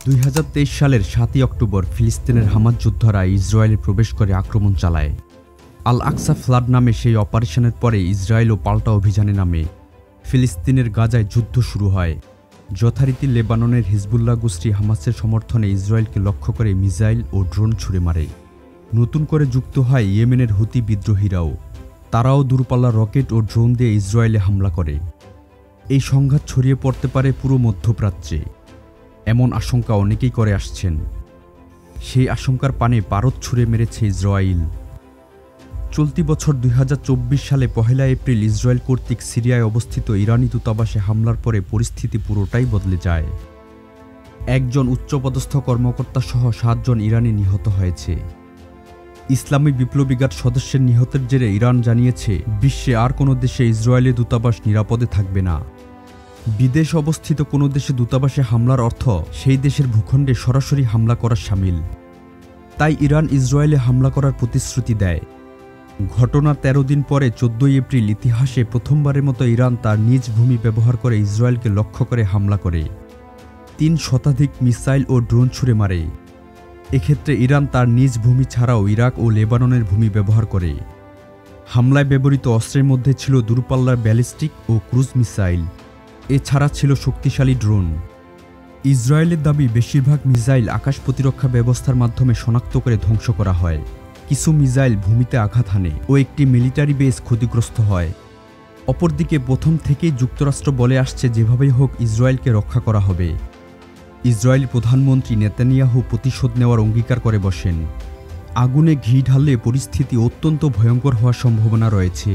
2023 সালের 7ই অক্টোবর ফিলিস্তিনের হামাস যোদ্ধারা ইসরায়েলে প্রবেশ করে আক্রমণ চালায়। আল আকসা ফ্লাড নামে সেই অপারেশনের পরে ইসরায়েলও পাল্টা অভিযানে নামে। ফিলিস্তিনের গাজায় যুদ্ধ শুরু হয়। যথারীতি লেবাননের হিজবুল্লাহ গোষ্ঠী হামাসের সমর্থনে ইসরায়েলকে লক্ষ্য করে মিসাইল ও ড্রোন ছুড়ে মারে। নতুন করে যুক্ত হয় ইয়েমেনের হুতি বিদ্রোহীরাও। তারাও দূরপাল্লার রকেট ও ড্রোন দিয়ে ইসরায়েলে হামলা করে। এই সংঘাত ছড়িয়ে পড়তে পারে পুরো মধ্যপ্রাচ্যে, এমন আশঙ্কা অনেকেই করে আসছেন। সেই আশঙ্কার পানে পারদ ছুঁড়ে মেরেছে ইসরায়েল। চলতি বছর 2024 সালে 1 এপ্রিল ইসরায়েল কর্তৃক সিরিয়ায় অবস্থিত ইরানি দূতাবাসে হামলার পরে পরিস্থিতি পুরোটাই বদলে যায়। একজন উচ্চপদস্থ কর্মকর্তা সহ 7 জন ইরানি নিহত হয়েছে। ইসলামী বিপ্লবী গার্ড সদস্যের নিহতের জেরে ইরান জানিয়েছে বিশ্বে আর কোনো দেশে ইসরায়েলের দূতাবাস নিরাপদে থাকবে না। বিদেশ অবস্থিত কোনো দেশে দূতাবাসে হামলার অর্থ সেই দেশের ভূখণ্ডে সরাসরি হামলা করা শামিল। তাই ইরান ইসরায়েলে হামলা করার প্রতিশ্রুতি দেয়। ঘটনার 13 দিন পরে 14 এপ্রিল ইতিহাসে প্রথমবারের মতো ইরান তার নিজ ভূমি ব্যবহার করে ইসরায়েলকে লক্ষ্য করে হামলা করে 3 শতাধিক মিসাইল ও ড্রোন ছুড়ে মারে। এক্ষেত্রে ইরান তার নিজ ভূমি ছাড়াও ইরাক ও লেবাননের ভূমি ব্যবহার করে। হামলায় ব্যবহৃত অস্ত্রের মধ্যে ছিল দূরপাল্লার ব্যালিস্টিক ও ক্রুজ মিসাইল, এছাড়া ছিল শক্তিশালী ড্রোন। ইসরায়েলের দাবি বেশিরভাগ মিসাইল আকাশ প্রতিরক্ষা ব্যবস্থার মাধ্যমে শনাক্ত করে ধ্বংস করা হয়। কিছু মিসাইল ভূমিতে আঘাত হানে ও একটি মিলিটারি বেস ক্ষতিগ্রস্ত হয়। অপরদিকে প্রথম থেকেই যুক্তরাষ্ট্র বলে আসছে যেভাবেই হোক ইসরায়েলকে রক্ষা করা হবে। ইসরায়েলি প্রধানমন্ত্রী নেতানিয়াহু প্রতিশোধ নেওয়ার অঙ্গীকার করে বসেন। আগুনে ঘি ঢাললে পরিস্থিতি অত্যন্ত ভয়ঙ্কর হওয়ার সম্ভাবনা রয়েছে।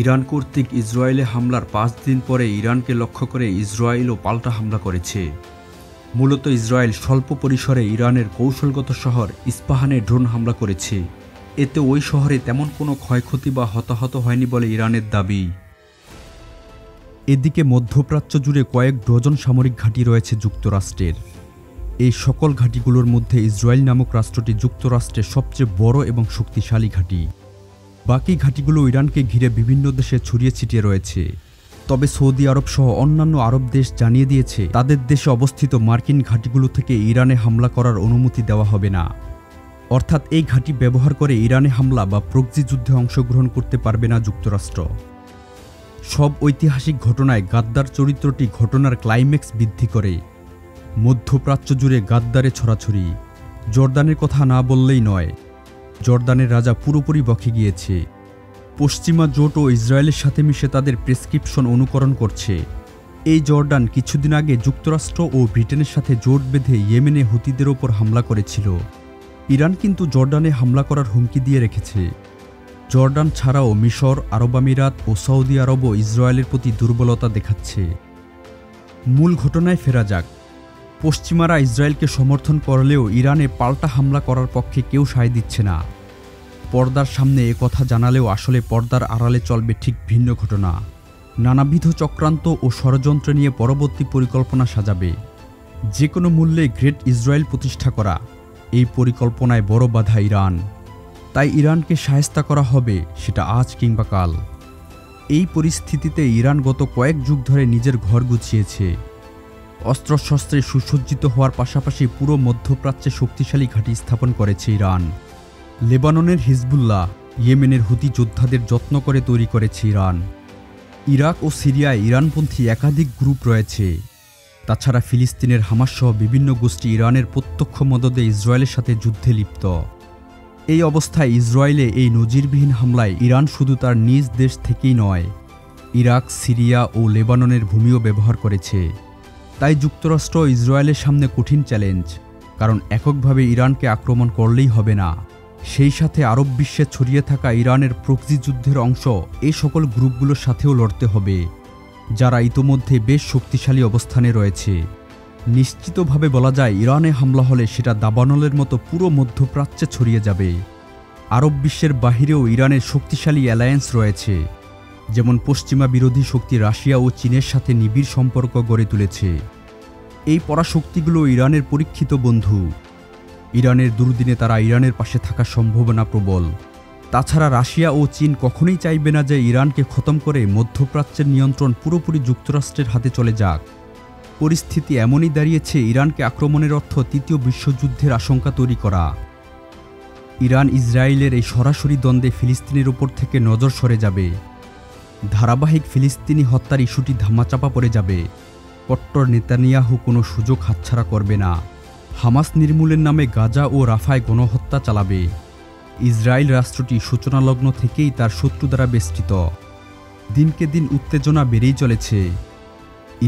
ইরান কর্তৃক ইসরায়েলে হামলার 5 দিন পরে ইরানকে লক্ষ্য করে ইসরায়েলও পাল্টা হামলা করেছে। মূলত ইসরায়েল স্বল্প পরিসরে ইরানের কৌশলগত শহর ইস্পাহানে ড্রোন হামলা করেছে। এতে ওই শহরে তেমন কোনো ক্ষয়ক্ষতি বা হতাহত হয়নি বলে ইরানের দাবি। এদিকে মধ্যপ্রাচ্য জুড়ে কয়েক ডজন সামরিক ঘাঁটি রয়েছে যুক্তরাষ্ট্রের। এই সকল ঘাঁটিগুলোর মধ্যে ইসরায়েল নামক রাষ্ট্রটি যুক্তরাষ্ট্রের সবচেয়ে বড় এবং শক্তিশালী ঘাঁটি। বাকি ঘাঁটিগুলো ইরানকে ঘিরে বিভিন্ন দেশে ছড়িয়ে ছিটিয়ে রয়েছে। তবে সৌদি আরব সহ অন্যান্য আরব দেশ জানিয়ে দিয়েছে তাদের দেশে অবস্থিত মার্কিন ঘাঁটিগুলো থেকে ইরানে হামলা করার অনুমতি দেওয়া হবে না। অর্থাৎ এই ঘাঁটি ব্যবহার করে ইরানে হামলা বা প্রক্সি যুদ্ধে অংশগ্রহণ করতে পারবে না যুক্তরাষ্ট্র। সব ঐতিহাসিক ঘটনায় গাদ্দার চরিত্রটি ঘটনার ক্লাইম্যাক্স বৃদ্ধি করে। মধ্যপ্রাচ্য জুড়ে গাদ্দারে ছড়াছড়ি। জর্দানের কথা না বললেই নয়, জর্দানের রাজা পুরোপুরি বকে গিয়েছে। পশ্চিমা জোট ও ইসরায়েলের সাথে মিশে তাদের প্রেসক্রিপশন অনুকরণ করছে। এই জর্ডান কিছুদিন আগে যুক্তরাষ্ট্র ও ব্রিটেনের সাথে জোট বেঁধে ইয়েমেনে হুতিদের ওপর হামলা করেছিল। ইরান কিন্তু জর্ডানে হামলা করার হুমকি দিয়ে রেখেছে। জর্ডান ছাড়াও মিশর, আরব আমিরাত ও সৌদি আরবও ইসরায়েলের প্রতি দুর্বলতা দেখাচ্ছে। মূল ঘটনায় ফেরা যাক। পশ্চিমারা ইসরায়েলকে সমর্থন করলেও ইরানে পাল্টা হামলা করার পক্ষে কেউ সায় দিচ্ছে না। পর্দার সামনে কথা জানালেও আসলে পর্দার আড়ালে চলবে ঠিক ভিন্ন ঘটনা। নানাবিধ চক্রান্ত ও ষড়যন্ত্র নিয়ে পরবর্তী পরিকল্পনা সাজাবে। যে কোনো মূল্যে গ্রেট ইসরায়েল প্রতিষ্ঠা করা, এই পরিকল্পনায় বড় বাধা ইরান। তাই ইরানকে শায়েস্তা করা হবে, সেটা আজ কিংবা কাল। এই পরিস্থিতিতে ইরান গত কয়েক যুগ ধরে নিজের ঘর গুছিয়েছে। অস্ত্রশস্ত্রে সুসজ্জিত হওয়ার পাশাপাশি পুরো মধ্যপ্রাচ্যে শক্তিশালী ঘাঁটি স্থাপন করেছে ইরান। লেবাননের হিজবুল্লাহ, ইয়েমেনের হুতি যোদ্ধাদের যত্ন করে তৈরি করেছে ইরান। ইরাক ও সিরিয়ায় ইরানপন্থী একাধিক গ্রুপ রয়েছে। তাছাড়া ফিলিস্তিনের হামাস সহ বিভিন্ন গোষ্ঠী ইরানের প্রত্যক্ষ মদদে ইসরায়েলের সাথে যুদ্ধে লিপ্ত। এই অবস্থায় ইসরায়েলে এই নজিরবিহীন হামলায় ইরান শুধু তার নিজ দেশ থেকেই নয়, ইরাক, সিরিয়া ও লেবাননের ভূমিও ব্যবহার করেছে। তাই যুক্তরাষ্ট্র ইসরায়েলের সামনে কঠিন চ্যালেঞ্জ, কারণ এককভাবে ইরানকে আক্রমণ করলেই হবে না। সেই সাথে আরব বিশ্বে ছড়িয়ে থাকা ইরানের প্রক্সি যুদ্ধের অংশ এই সকল গ্রুপগুলোর সাথেও লড়তে হবে, যারা ইতোমধ্যে বেশ শক্তিশালী অবস্থানে রয়েছে। নিশ্চিতভাবে বলা যায় ইরানে হামলা হলে সেটা দাবানলের মতো পুরো মধ্যপ্রাচ্যে ছড়িয়ে যাবে। আরব বিশ্বের বাহিরেও ইরানের শক্তিশালী অ্যালায়েন্স রয়েছে, যেমন পশ্চিমা বিরোধী শক্তি রাশিয়া ও চীনের সাথে নিবিড় সম্পর্ক গড়ে তুলেছে। এই পরাশক্তিগুলো ইরানের পরীক্ষিত বন্ধু। ইরানের দুর্দিনে তারা ইরানের পাশে থাকার সম্ভাবনা প্রবল। তাছাড়া রাশিয়া ও চীন কখনোই চাইবে না যে ইরানকে খতম করে মধ্যপ্রাচ্যের নিয়ন্ত্রণ পুরোপুরি যুক্তরাষ্ট্রের হাতে চলে যাক। পরিস্থিতি এমনই দাঁড়িয়েছে, ইরানকে আক্রমণের অর্থ তৃতীয় বিশ্বযুদ্ধের আশঙ্কা তৈরি করা। ইরান ইসরায়েলের এই সরাসরি দ্বন্দ্বে ফিলিস্তিনের ওপর থেকে নজর সরে যাবে। ধারাবাহিক ফিলিস্তিনি হত্যার ইস্যুটি ধামাচাপা পড়ে যাবে। কট্টর নেতানিয়াহু কোনো সুযোগ হাতছাড়া করবে না। হামাস নির্মূলের নামে গাজা ও রাফায় গণহত্যা চালাবে। ইসরায়েল রাষ্ট্রটি সূচনালগ্ন থেকেই তার শত্রু দ্বারা বেষ্টিত। দিনকে দিন উত্তেজনা বেড়েই চলেছে।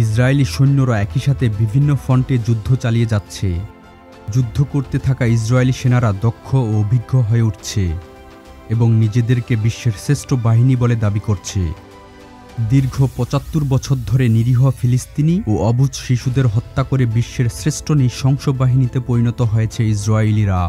ইসরায়েলি সৈন্যরা একই সাথে বিভিন্ন ফ্রন্টে যুদ্ধ চালিয়ে যাচ্ছে। যুদ্ধ করতে থাকা ইসরায়েলি সেনারা দক্ষ ও অভিজ্ঞ হয়ে উঠছে এবং নিজেদেরকে বিশ্বের শ্রেষ্ঠ বাহিনী বলে দাবি করছে। দীর্ঘ ৭৫ বছর ধরে নিরীহ ফিলিস্তিনি ও অবুঝ শিশুদের হত্যা করে বিশ্বের শ্রেষ্ঠ নৃশংস বাহিনীতে পরিণত হয়েছে ইসরায়েলিরা।